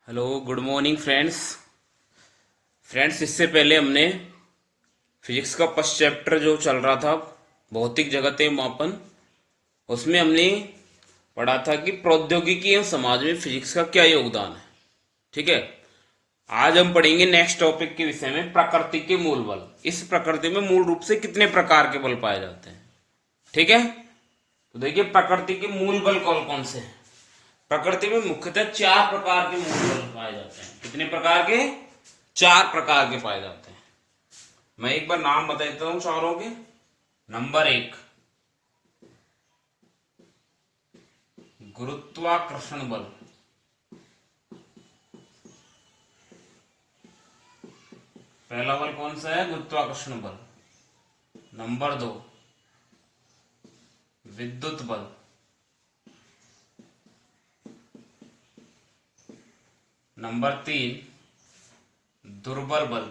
Hello good morning friends इससे पहले हमने फिजिक्स का फर्स्ट चैप्टर जो चल रहा था भौतिक जगत एवं मापन उसमें हमने पढ़ा था कि प्रौद्योगिकी एवं समाज में फिजिक्स का क्या योगदान है। ठीक है। आज हम पढ़ेंगे नेक्स्ट टॉपिक के विषय में प्रकृति के मूल बल। इस प्रकृति में मूल रूप से कितने प्रकार के बल पाए जाते हैं। ठीक है। तो देखिए प्रकृति के मूल बल कौन कौन से हैं। प्रकृति में मुख्यतः चार प्रकार के मूल बल पाए जाते हैं। कितने प्रकार के? चार प्रकार के पाए जाते हैं। मैं एक बार नाम बता देता हूं चारों के। नंबर एक, गुरुत्वाकर्षण बल। पहला बल कौन सा है? गुरुत्वाकर्षण बल। नंबर दो, विद्युत बल। नंबर तीन, दुर्बल बल।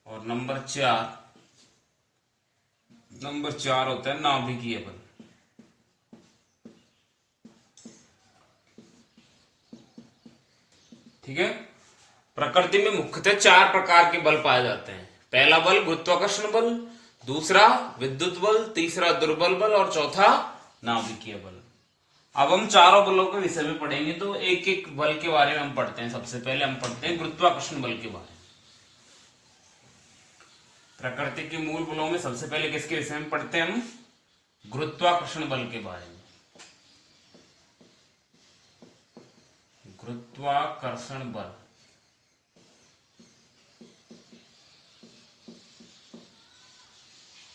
और नंबर चार होता है नाभिकीय बल। ठीक है। प्रकृति में मुख्यतः चार प्रकार के बल पाए जाते हैं। पहला बल गुरुत्वाकर्षण बल, दूसरा विद्युत बल, तीसरा दुर्बल बल और चौथा नाभिकीय बल। अब हम चारों बलों के विषय में पढ़ेंगे तो एक एक बल के बारे में हम पढ़ते हैं। सबसे पहले हम पढ़ते हैं गुरुत्वाकर्षण बल के बारे में। प्रकृति के मूल बलों में सबसे पहले किसके विषय में पढ़ते हैं हम? गुरुत्वाकर्षण बल के बारे में। गुरुत्वाकर्षण बल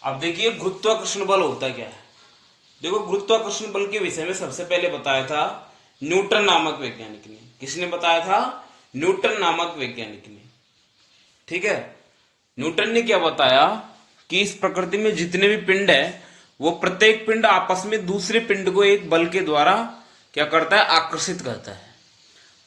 अब देखिए गुरुत्वाकर्षण बल होता क्या है। देखो गुरुत्वाकर्षण बल के विषय में सबसे पहले बताया था न्यूटन नामक वैज्ञानिक ने। किसने बताया था? न्यूटन नामक वैज्ञानिक ने। ठीक है। न्यूटन ने क्या बताया कि इस प्रकृति में जितने भी पिंड है वो प्रत्येक पिंड आपस में दूसरे पिंड को एक बल के द्वारा क्या करता है? आकर्षित करता है।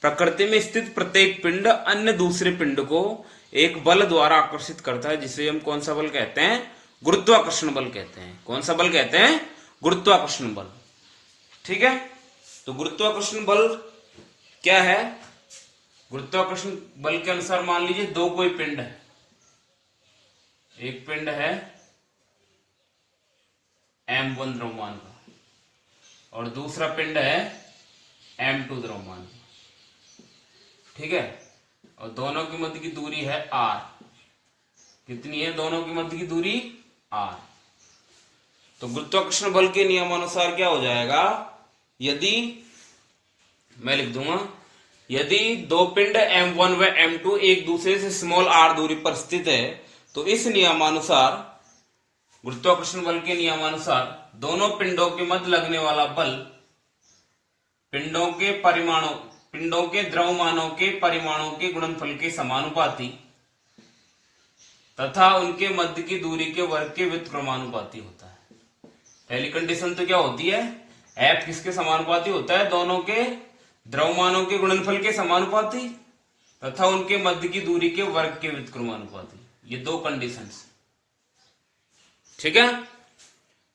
प्रकृति में स्थित प्रत्येक पिंड अन्य दूसरे पिंड को एक बल द्वारा आकर्षित करता है, जिसे हम कौन सा बल कहते हैं? गुरुत्वाकर्षण बल कहते हैं। कौन सा बल कहते हैं? गुरुत्वाकर्षण बल। ठीक है। तो गुरुत्वाकर्षण बल क्या है? गुरुत्वाकर्षण बल के अनुसार मान लीजिए दो कोई पिंड है। एक पिंड है m1 द्रव्यमान का और दूसरा पिंड है m2 द्रव्यमान का। ठीक है। और दोनों की मध्य की दूरी है r। कितनी है दोनों की मध्य की दूरी? r। तो गुरुत्वाकर्षण बल के नियमानुसार क्या हो जाएगा? यदि मैं लिख दूंगा, यदि दो पिंड m1 व m2 एक दूसरे से स्मॉल r दूरी पर स्थित है तो इस नियमानुसार, गुरुत्वाकर्षण बल के नियमानुसार, दोनों पिंडों के मध्य लगने वाला बल पिंडों के द्रव्यमानों के परिमाणों के गुणनफल के समानुपाती तथा उनके मध्य की दूरी के वर्ग के व्युत्क्रमानुपाती होता है। पहली कंडीशन तो क्या होती है? F किसके समानुपाती होता है? दोनों के द्रव्यमानों के गुणनफल के समानुपाती तथा उनके मध्य की दूरी के वर्ग के व्युत्क्रमानुपाती। ये दो कंडीशंस। ठीक है।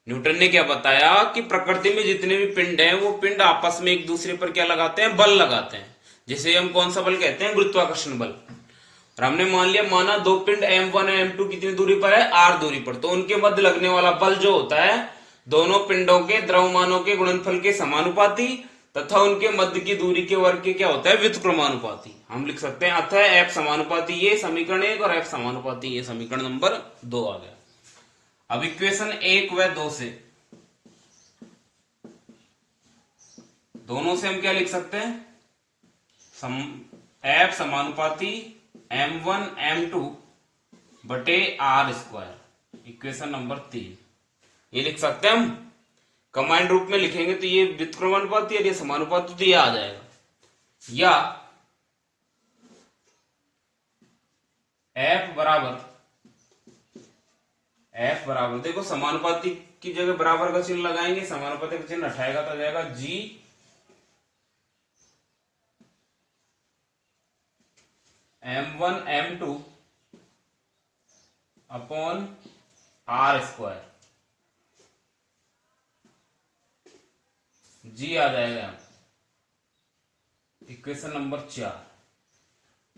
न्यूटन ने क्या बताया कि प्रकृति में जितने भी पिंड हैं वो पिंड आपस में एक दूसरे पर क्या लगाते हैं? बल लगाते हैं, जिसे हम कौन सा बल कहते हैं? गुरुत्वाकर्षण बल। और हमने माना दो पिंड m1 और m2 कितनी दूरी पर है? r दूरी पर। तो उनके मध्य लगने वाला बल जो होता है दोनों पिंडों के द्रव्यमानों के गुणनफल के समानुपाती तथा उनके मध्य की दूरी के वर्ग के क्या होता है? व्युत्क्रमानुपाती। हम लिख सकते हैं अतः F समानुपाती ये समीकरण 1 और F समानुपाती ये समीकरण नंबर 2 आ गया। अब इक्वेशन 1 व 2 से, दोनों से हम क्या लिख सकते हैं? F समानुपाती m1 m2 बटे r स्क्वायर। इक्वेशन नंबर 3 ये लिख सकते हैं हम। कंबाइंड रूप में लिखेंगे तो ये व्युत्क्रमानुपाती और ये समानुपाती, तो ये आ जाएगा। या F बराबर देखो समानुपाती की जगह बराबर का चिन्ह लगाएंगे, समानुपाती का चिन्ह हटाएगा तो आ जाएगा G m1 m2 upon r square. G आ जाएगा। इक्वेशन नंबर 4,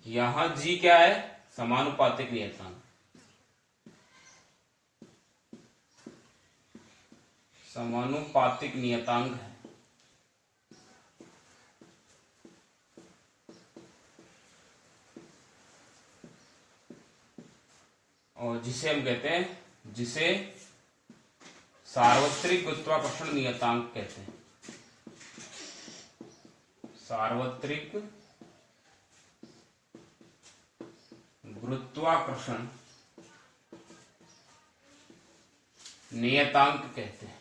यहां जी क्या है? समानुपातिक नियतांक। समानुपातिक नियतांक है। और जिसे हम कहते हैं, जिसे सार्वत्रिक गुरुत्वाकर्षण नियतांक कहते हैं। सार्वत्रिक गुरुत्वाकर्षण नियतांक कहते हैं।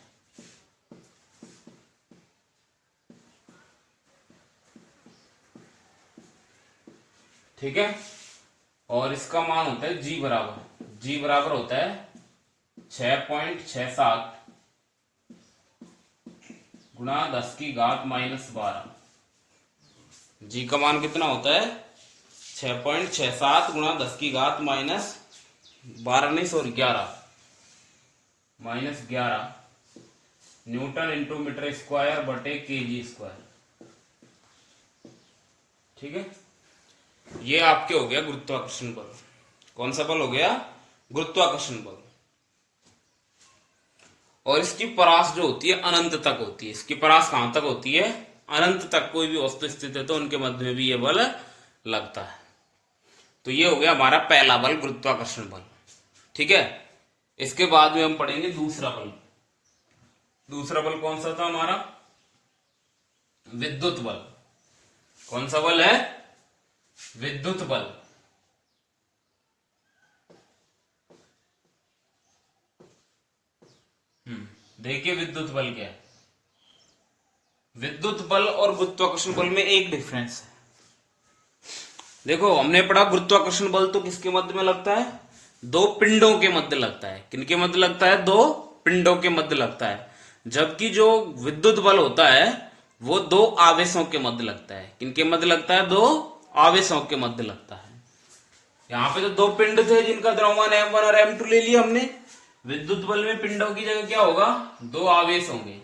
ठीक है। और इसका मान होता है जी बराबर होता है 6.67 गुणा 10 की घात -12। जी का मान कितना होता है? 6.67 गुणा 10 की घात -12 नहीं, sorry 11 -11 newton into metre square बटे केजी स्क्वायर। ठीक है। ये आपके हो गया गुरुत्वाकर्षण बल। कौन सा बल हो गया? गुरुत्वाकर्षण बल। और इसकी परास जो होती है अनंत तक होती है। इसकी परास कहां तक होती है? अनंत तक। कोई भी वस्तु स्थित है तो उनके मध्य में भी यह बल लगता है। तो ये हो गया हमारा पहला बल, गुरुत्वाकर्षण बल। ठीक है। इसके बाद में हम पढ़ेंगे दूसरा बल। दूसरा बल कौन सा था हमारा? विद्युत बल। कौन सा बल है? विद्युत बल। देखिए विद्युत बल क्या है। विद्युत बल और गुरुत्वाकर्षण बल में एक डिफरेंस है। देखो हमने पढ़ा गुरुत्वाकर्षण बल तो किसके मध्य में लगता है? दो पिंडों के मध्य लगता है। किनके मध्य लगता है? दो पिंडों के मध्य लगता है। जबकि जो विद्युत बल होता है वो दो आवेशों के मध्य लगता है। किनके मध्य लगता है? दो आवेशों के मध्य लगता है। यहां पे तो दो पिंड थे जिनका द्रव्यमान m1 और m2 ले लिया हमने। विद्युत बल में पिंडों की जगह क्या होगा? दो आवेश होंगे।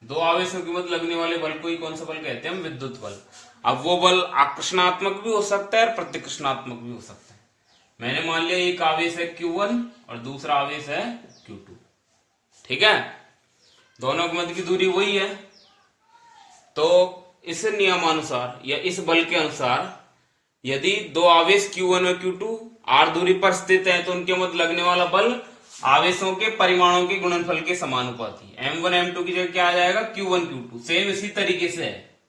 दो आवेशों के मध्य लगने वाले बल को ही कौन सा बल कहते हैं? हम विद्युत बल। अब वो बल आकर्षणात्मक भी हो सकता है और प्रतिकर्षणात्मक भी हो सकता है। मैंने मान लिया एक आवेश है Q1 और दूसरा आवेश है Q2। ठीक है। दोनों के मध्य की दूरी वही है। तो इस नियमानुसार या इस बल के अनुसार यदि दो आवेश Q1 और Q2 r दूरी पर स्थित है तो उनके मध्य लगने वाला बल आवेशों के परिमाणों के गुणनफल के समानुपाती है। m1 m2 की जगह क्या आ जाएगा? Q1 Q2। सेम इसी तरीके से है।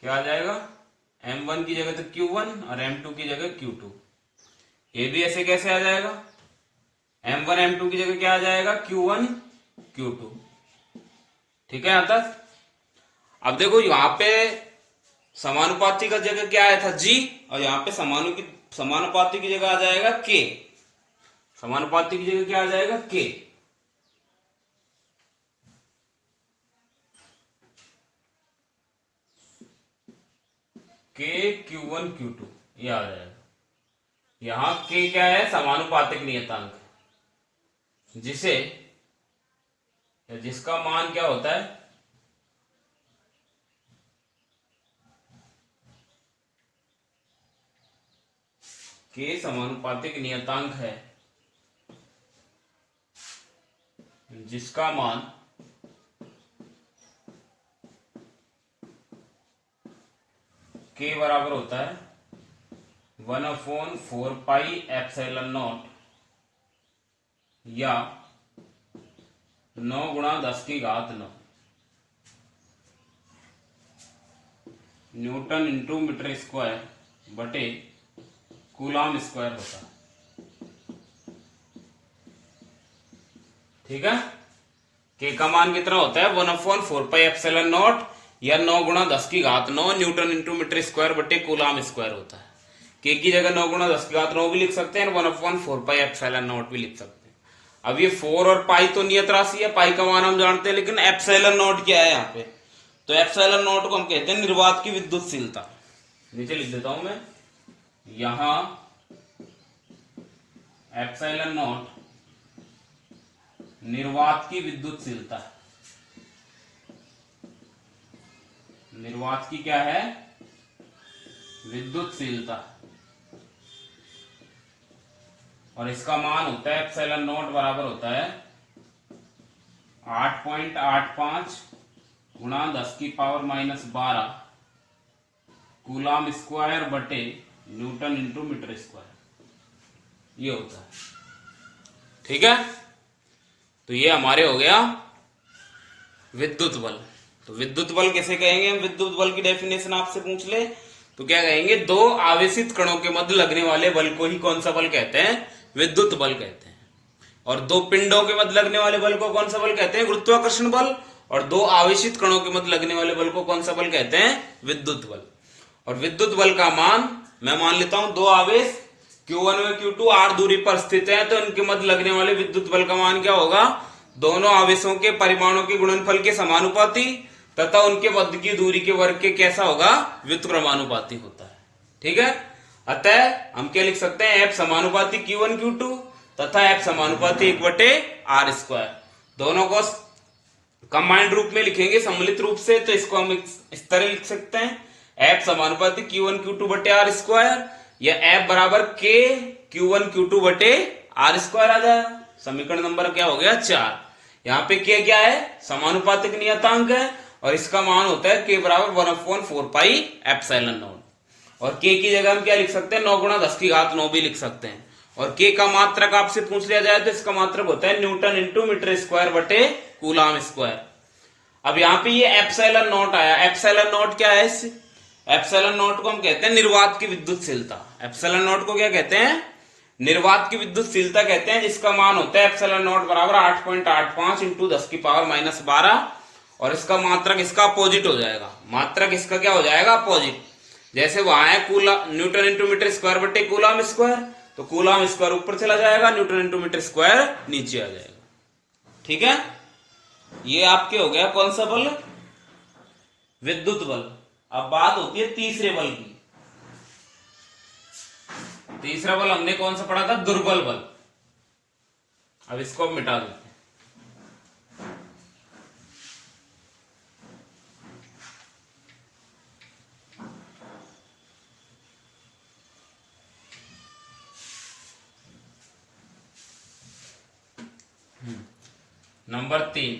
क्या आ जाएगा? m1 की जगह तो Q1 और m2 की जगह Q2। ये भी ऐसे कैसे आ जाएगा? m1 m2 की जगह क्या आ जाएगा? Q1 Q2। ठीक है यहां तक। अब देखो यहां पे समानुपाती का जगह क्या आया था? जी। और यहां पे समानुपाती की जगह आ जाएगा के। समानुपाती की जगह क्या आ जाएगा? के। के Q1 Q2 ये आ जाएगा। यहां के क्या है? समानुपातिक नियतांक, जिसे या जिसका मान क्या होता है? के समानुपातिक नियतांक है जिसका मान के बराबर होता है 1/4πε0 या 9 गुणा 10 की घात 9 न्यूटन इंटू मीटर स्क्वायर बटे कूलाम स्क्वायर होता है। ठीक है। के का मान कितना होता है? 1/4πε0 या 9 गुणा 10 की घात 9 न्यूटन इंटू मीटर स्क्वायर बटे कूलाम स्क्वायर होता है। के की जगह 9 गुणा 10 की घात 9 भी लिख सकते हैं और 1/4πε0 भी लिख सकते हैं। अब ये 4 और पाई तो नियत राशि है, पाई का मान हम जानते हैं, लेकिन एप्सिलॉन क्या है यहाँ पे? तो एप्सिलॉन को हम कहते हैं निर्वात की विद्युतशीलता। नीचे लिख देता हूं मैं, यहां एप्सिलॉन निर्वात की विद्युतशीलता। निर्वात की क्या है? विद्युतशीलता। और इसका मान होता है एप्सिलॉन नॉट बराबर होता है 8.85 गुणा 10⁻⁻12 कूलाम स्क्वायर बटे न्यूटन इंटू मीटर स्क्वायर, ये होता है। ठीक है, तो ये हमारे हो गया विद्युत बल। तो विद्युत बल कैसे कहेंगे हम? विद्युत बल की डेफिनेशन आपसे पूछ ले तो क्या कहेंगे? दो आवेशित कणों के मध्य लगने वाले बल को ही कौन सा बल कहते हैं? विद्युत बल कहते हैं। और दो पिंडों के मध्य लगने वाले बल को कौन सा बल कहते हैं? गुरुत्वाकर्षण बल। और दो आवेशित कणों के मध्य लगने वाले बल को कौन सा बल कहते हैं? विद्युत बल। और विद्युत बल का मान मैं मान लेता हूं, दो आवेश Q1 व Q2 r दूरी पर स्थित है, तो इनके मध्य लगने वाले विद्युत बल का मान क्या होगा? दोनों आवेशों के परिमाणों के गुणनफल के समानुपाती तथा उनके मध्य की दूरी के वर्ग के कैसा होगा? व्युत्क्रमानुपाती होता है। ठीक है, अतः हम क्या लिख सकते हैं? F समानुपाती Q1 Q2 तथा F समानुपाती 1/r²। दोनों को कंबाइंड रूप में लिखेंगे, सम्मिलित रूप से, तो इसको हम इस तरह लिख सकते हैं F समानुपाती Q1 Q2 बटे r², या F बराबर K Q1 Q2 बटे r² आ जाएगा। समीकरण नंबर क्या हो गया? 4। यहाँ पे K क्या है? समानुपातिक नियतांक है, और इसका मान होता है K बराबर 1/4 पाई एप्सिलॉन नॉट। और K की जगह हम क्या लिख सकते हैं? 9 गुणा 10⁹ भी लिख सकते हैं। और K का मात्रक आपसे पूछ लिया जाए तो इसका मात्रक होता है न्यूटन इंटू मीटर स्क्वायर बटे कूलाम स्क्वायर। अब यहाँ पे ये एप्सिलॉन नॉट आया। एप्सिलॉन नॉट क्या है? एप्सिलॉन नॉट को हम कहते हैं निर्वात की विद्युतशीलता। एप्सिलॉन नॉट को क्या कहते हैं? निर्वात की विद्युतशीलता कहते हैं, जिसका मान होता है एप्सिलॉन नॉट बराबर 8.85 इंटू 10⁻⁻12। और इसका मात्रक इसका अपोजिट हो जाएगा। मात्रक इसका क्या हो जाएगा? अपोजिट। जैसे वहां है न्यूटन इंटू मीटर स्क्वायर बटे कूलाम स्क्वायर, तो कूलाम स्क्वायर ऊपर चला जाएगा, न्यूटन इंटू मीटर स्क्वायर नीचे आ जाएगा। ठीक है, ये आपके हो गया कौन सा बल? विद्युत बल। अब बात होती है तीसरे बल की। तीसरा बल हमने कौन सा पढ़ा था? दुर्बल बल। अब इसको हम मिटा देते हैं। नंबर 3,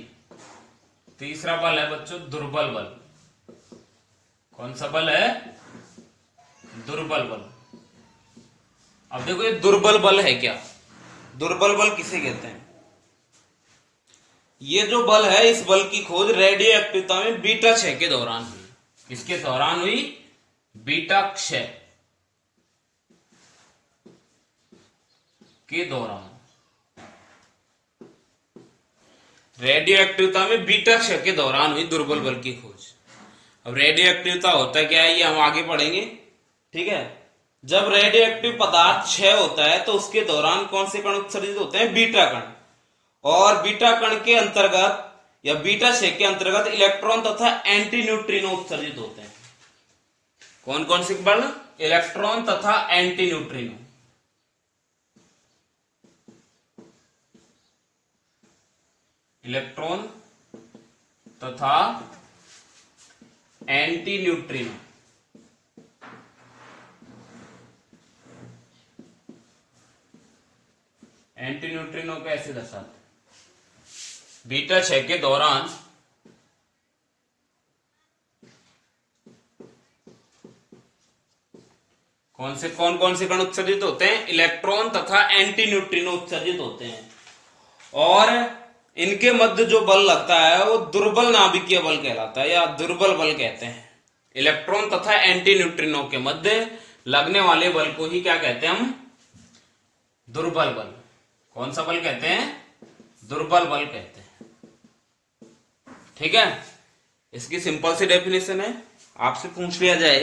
तीसरा बल है बच्चों दुर्बल बल। कौन सा बल है? दुर्बल बल। अब देखो ये दुर्बल बल है क्या? दुर्बल बल किसे कहते हैं? ये जो बल है, इस बल की खोज रेडियो एक्टिविता में बीटा क्षय के दौरान हुई। किसके दौरान हुई? बीटा क्षय के दौरान। रेडियो एक्टिविता में बीटा क्षय के दौरान हुई दुर्बल बल की खोज। अब रेडियो एक्टिविता होता क्या है, ये हम आगे पढ़ेंगे। ठीक है, जब रेडियो एक्टिव पदार्थ क्षय होता है तो उसके दौरान कौन से कण उत्सर्जित होते हैं? बीटा कण। और बीटा कण के अंतर्गत या बीटा क्षय के अंतर्गत इलेक्ट्रॉन तथा एंटी न्यूट्रिनो उत्सर्जित होते हैं। कौन कौन से बल? इलेक्ट्रॉन तथा एंटी न्यूट्रिनो। इलेक्ट्रॉन तथा एंटी न्यूट्रिनो। एंटी न्यूट्रिनो को ऐसे दर्शाते हैं, बीटा क्षय के दौरान कौन कौन से कण उत्सर्जित होते हैं? इलेक्ट्रॉन तथा एंटी न्यूट्रिनो उत्सर्जित होते हैं। और इनके मध्य जो बल लगता है वो दुर्बल नाभिकीय बल कहलाता है, या दुर्बल बल कहते हैं। इलेक्ट्रॉन तथा एंटी न्यूट्रिनो के मध्य लगने वाले बल को ही क्या कहते हैं हम? दुर्बल बल। कौन सा बल कहते हैं? दुर्बल बल कहते हैं। ठीक है, इसकी सिंपल सी डेफिनेशन है। आपसे पूछ लिया जाए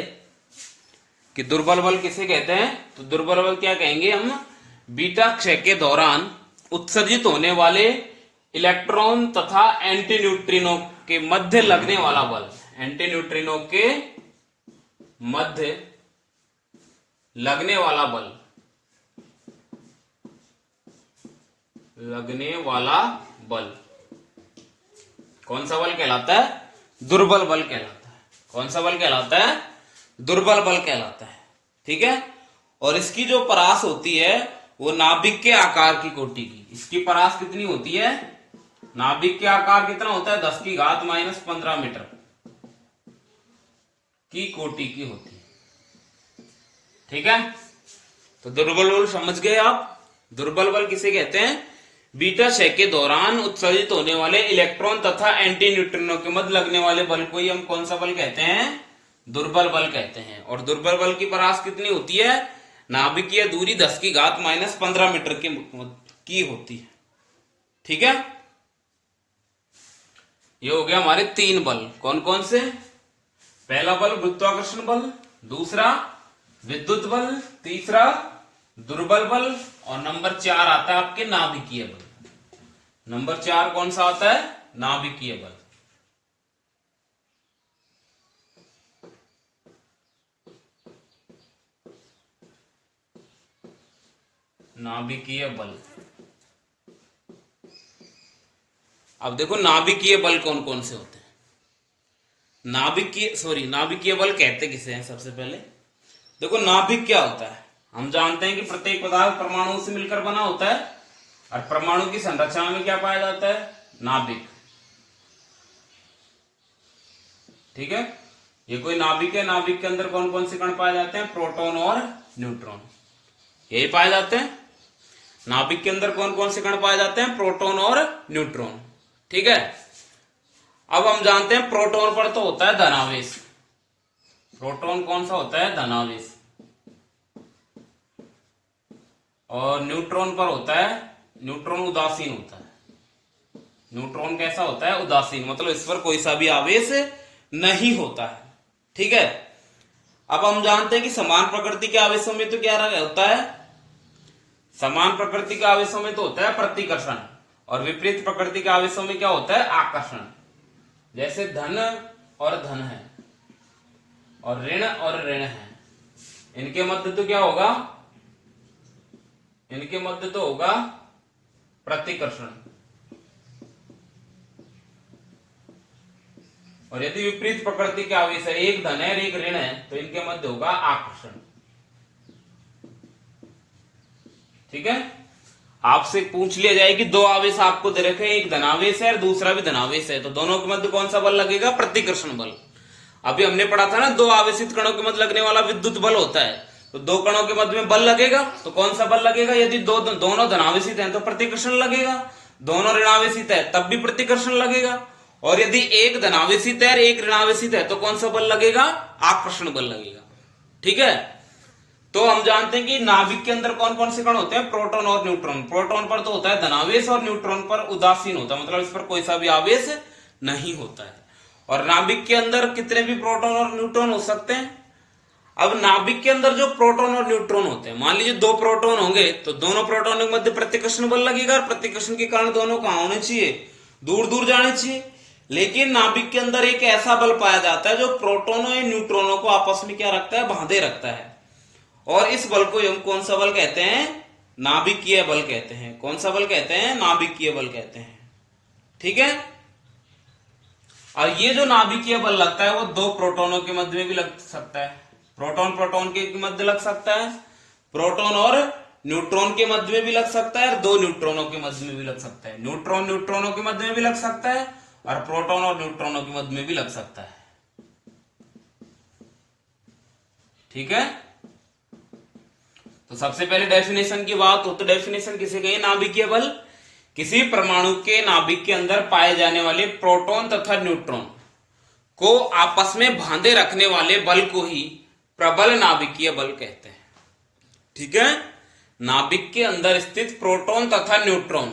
कि दुर्बल बल किसे कहते हैं, तो दुर्बल बल क्या कहेंगे हम? बीटा क्षय के दौरान उत्सर्जित होने वाले इलेक्ट्रॉन तथा एंटी न्यूट्रिनो के मध्य लगने वाला बल। एंटी न्यूट्रिनो के मध्य लगने वाला बल, लगने वाला बल कौन सा बल कहलाता है? दुर्बल बल कहलाता है। कौन सा बल कहलाता है? दुर्बल बल कहलाता है। ठीक है, और इसकी जो परास होती है वो नाभिक के आकार की कोटि की। इसकी परास कितनी होती है? नाभिक के आकार कितना होता है? 10 की घात -15 मीटर की कोटि की होती है। ठीक है, तो दुर्बल बल समझ गए आप। दुर्बल बल किसे कहते हैं? बीटा क्षय के दौरान उत्सर्जित होने वाले इलेक्ट्रॉन तथा एंटी न्यूट्रिनो के मध्य लगने वाले बल को ही हम कौन सा बल कहते हैं? दुर्बल बल कहते हैं। और दुर्बल बल की परास कितनी होती है? नाभिकीय दूरी 10 की घात -15 मीटर की होती है। ठीक है, ये हो गया हमारे 3 बल। कौन कौन से? पहला बल गुरुत्वाकर्षण बल, दूसरा विद्युत बल, तीसरा दुर्बल बल, और नंबर 4 आता है आपके नाभिकीय बल। नंबर 4 कौन सा आता है? नाभिकीय बल। नाभिकीय बल। अब देखो नाभिकीय बल कौन कौन से होते हैं। नाभिकीय बल कहते किसे हैं? सबसे पहले देखो नाभिक क्या होता है। हम जानते हैं कि प्रत्येक पदार्थ परमाणुओं से मिलकर बना होता है, और परमाणु की संरचना में क्या पाया जाता है? नाभिक। ठीक है, ये कोई नाभिक है। नाभिक के अंदर कौन कौन से कण पाए जाते हैं? प्रोटॉन और न्यूट्रॉन, यही पाए जाते हैं। नाभिक के अंदर कौन कौन से कण पाए जाते हैं? प्रोटॉन और न्यूट्रॉन। ठीक है, अब हम जानते हैं प्रोटॉन पर तो होता है धनावेश। प्रोटॉन कौन सा होता है? धनावेश। और न्यूट्रॉन पर होता है, न्यूट्रॉन उदासीन होता है। न्यूट्रॉन कैसा होता है? उदासीन, मतलब इस पर कोई सा भी आवेश नहीं होता है। ठीक है, अब हम जानते हैं कि समान प्रकृति के आवेशों में तो क्या होता है? समान प्रकृति के आवेशों में तो होता है प्रतिकर्षण, और विपरीत प्रकृति के आवेशों में क्या होता है? आकर्षण। जैसे धन और धन है, और ऋण है, इनके मध्य तो क्या होगा? इनके मध्य तो होगा प्रतिकर्षण। और यदि विपरीत प्रकृति के आवेश है, एक धन है और एक ऋण है, तो इनके मध्य होगा आकर्षण। ठीक है, आपसे पूछ लिया जाए कि 2 आवेश आपको दे रखे हैं, एक धनावेश है और दूसरा भी धनावेश है, तो दोनों के मध्य कौन सा बल लगेगा? प्रतिकर्षण बल। अभी हमने पढ़ा था ना, 2 आवेशित कणों के मध्य लगने वाला विद्युत बल होता है, तो 2 कणों के मध्य में बल लगेगा, तो कौन सा बल लगेगा? यदि दोनों धनावेशित हैं तो प्रतिकर्षण लगेगा, दोनों ऋणावेशित है तब भी प्रतिकर्षण लगेगा, और यदि एक धनावेशित है और एक ऋणावेशित है तो कौन सा बल लगेगा? आकर्षण बल लगेगा। ठीक है, तो हम जानते हैं कि नाभिक के अंदर कौन कौन से कण होते हैं? प्रोटॉन और न्यूट्रॉन। प्रोटॉन पर तो होता है धनावेश और न्यूट्रॉन पर उदासीन होता है, मतलब इस पर कोई सा भी आवेश नहीं होता है। और नाभिक के अंदर कितने भी प्रोटॉन और न्यूट्रॉन हो सकते हैं। अब नाभिक के अंदर जो प्रोटॉन और न्यूट्रॉन होते हैं, मान लीजिए 2 प्रोटॉन होंगे, तो दोनों प्रोटॉनों के मध्य प्रतिकर्षण बल लगेगा, और प्रतिकर्षण के कारण दोनों कहां होने चाहिए? दूर दूर जाने चाहिए। लेकिन नाभिक के अंदर एक ऐसा बल पाया जाता है जो प्रोटोनों या न्यूट्रॉनों को आपस में क्या रखता है? बांधे रखता है, और इस बल को हम कौन सा बल कहते हैं? नाभिकीय बल कहते हैं। कौन सा बल कहते हैं? नाभिकीय बल कहते हैं। ठीक है, और ये जो नाभिकीय बल लगता है वो 2 प्रोटोनों के मध्य में भी लग सकता है, प्रोटॉन प्रोटॉन के मध्य लग सकता है, प्रोटॉन और न्यूट्रॉन के मध्य में भी लग सकता है, और 2 न्यूट्रॉनों के मध्य में भी लग सकता है। न्यूट्रॉन न्यूट्रॉनों के मध्य में भी लग सकता है, और प्रोटॉन और न्यूट्रॉनों के मध्य में भी लग सकता है। ठीक है, तो सबसे पहले डेफिनेशन की बात हो तो डेफिनेशन किसे कहिए? नाभिकीय बल किसी परमाणु के नाभिक के अंदर पाए जाने वाले प्रोटॉन तथा न्यूट्रॉन को आपस में बांधे रखने वाले बल को ही प्रबल नाभिकीय बल कहते हैं। ठीक है, नाभिक के अंदर स्थित प्रोटॉन तथा न्यूट्रॉन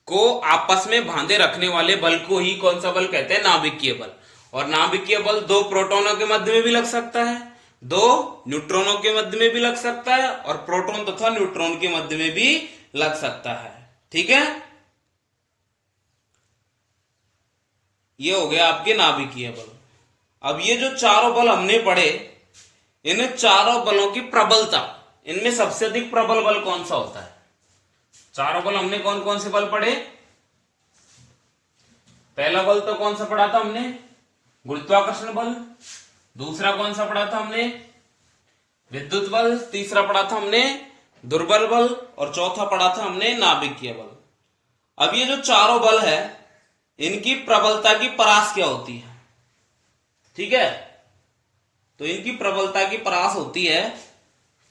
को आपस में बांधे रखने वाले बल को ही कौन सा बल कहते हैं? नाभिकीय बल। और नाभिकीय बल 2 प्रोटॉनों के मध्य में भी लग सकता है, 2 न्यूट्रॉनों के मध्य में भी लग सकता है, और प्रोटॉन तथा न्यूट्रॉन के मध्य में भी लग सकता है। ठीक है, ये हो गया आपके नाभिकीय बल। अब ये जो चारों बल हमने पढ़े, इन चारों बलों की प्रबलता, इनमें सबसे अधिक प्रबल बल कौन सा होता है? चारों बल हमने कौन कौन से बल पढ़े? पहला बल तो कौन सा पढ़ा था हमने? गुरुत्वाकर्षण बल, दूसरा कौन सा पढ़ा था हमने, विद्युत बल, तीसरा पढ़ा था हमने दुर्बल बल, और चौथा पढ़ा था हमने नाभिकीय बल। अब ये जो चारों बल है इनकी प्रबलता की परास क्या होती है, ठीक है। तो इनकी प्रबलता की परास होती है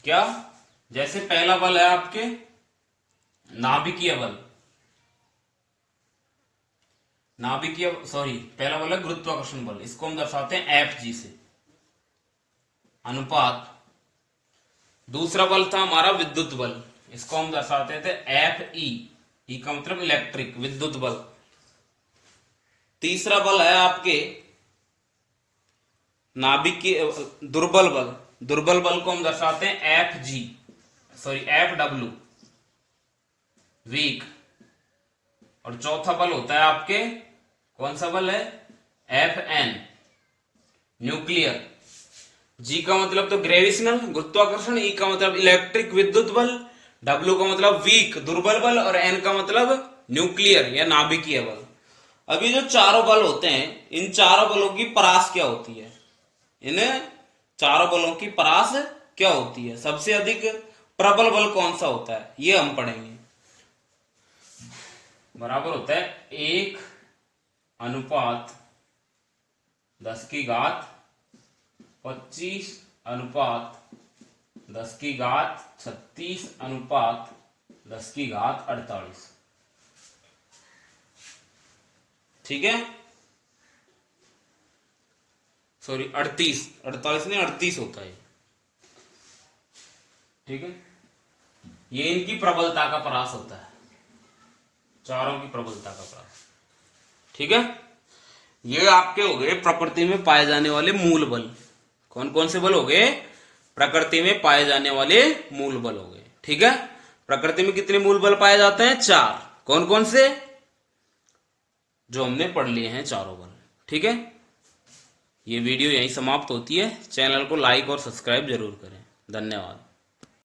क्या, जैसे पहला बल है आपके नाभिकीय बल, पहला बल है गुरुत्वाकर्षण बल, इसको हम दर्शाते हैं Fg से, अनुपात। दूसरा बल था हमारा विद्युत बल, इसको हम दर्शाते थे Fe, ई का मतलब इलेक्ट्रिक, विद्युत बल। तीसरा बल है आपके नाभिकीय दुर्बल बल, दुर्बल बल को हम दर्शाते हैं Fw, वीक। और चौथा बल होता है आपके, कौन सा बल है, Fn, न्यूक्लियर। G का मतलब तो ग्रेविशनल, गुरुत्वाकर्षण, E का मतलब इलेक्ट्रिक, विद्युत बल, W का मतलब वीक, दुर्बल बल, और N का मतलब न्यूक्लियर या नाभिकीय बल। अब ये जो चारों बल होते हैं, इन चारों बलों की परास क्या होती है, इन चारों बलों की परास क्या होती है, सबसे अधिक प्रबल बल कौन सा होता है, ये हम पढ़ेंगे। बराबर होता है 1/10⁻25 अनुपात 10⁻36 अनुपात 10⁻48, ठीक है। सॉरी 48 नहीं 38 होता है, ठीक है। ये इनकी प्रबलता का परास होता है, चारों की प्रबलता का परास, ठीक है। ये आपके हो गए प्रकृति में पाए जाने वाले मूल बल। कौन कौन से बल हो गए, प्रकृति में पाए जाने वाले मूल बल हो गए, ठीक है। प्रकृति में कितने मूल बल पाए जाते हैं, 4। कौन कौन से, जो हमने पढ़ लिए हैं चारों बल, ठीक है। ये वीडियो यहीं समाप्त होती है। चैनल को लाइक और सब्सक्राइब जरूर करें। धन्यवाद।